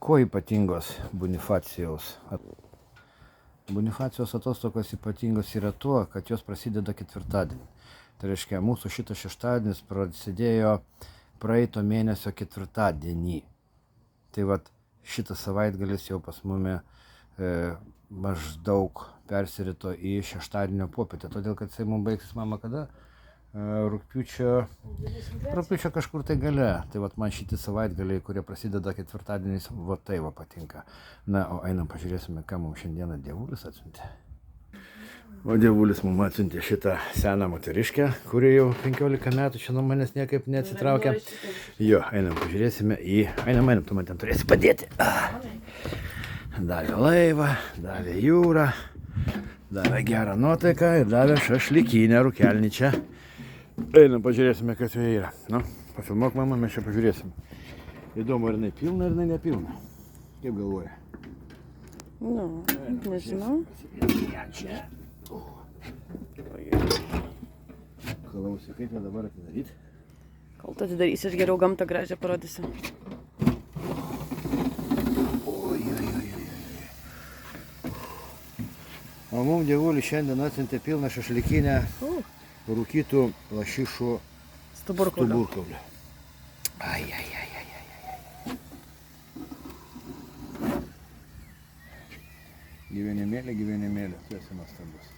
Kuo ypatingos Bonifacijaus? Bonifacijaus atostogos ypatingos yra tuo, kad jos prasideda ketvirtadienį. Tai reiškia, mūsų šitas šeštadienis prasidėjo praeito mėnesio ketvirtadienį. Tai vat šitas savaitgalis jau pas mumi maždaug persirito į šeštadienio popietę. Todėl, kad jisai mums baigsis, mama, kada? Rugpjūčio kažkur tai gale. Tai vat man šitie savaitgaliai, kurie prasideda ketvirtadieniais, va tai va patinka. Na, o einam pažiūrėsime, ką mums šiandieną dievulis atsiuntė. O dievulis mums atsiuntė šitą seną moteriškę, kuri jau 15 metų čia nuo manęs niekaip neatsitraukia. Jo, einam pažiūrėsime į... Einam, tu man ten turėsi padėti. Davė laivą, davė jūrą, davė gerą nuotaiką ir davė šašlykinę rūkelničią. Einam pažiūrėsime, kas joje yra. Nu, pafilmuok, mama, mes čia pažiūrėsim. Įdomu, ar jinai pilna, ar jinai nepilna. Kaip galvoja? Nu, nežinau. Čia. Klausyk, kaip ją dabar atidaryti? Kol tu atidarysi, aš geriau gamtą gražią parodysiu. O mums dievulis šiandien atsiuntė pilną šašlykinę rūkytų lašišų stuburkaulio. Ai. Gyvenimėlė, tu esi nuostabus.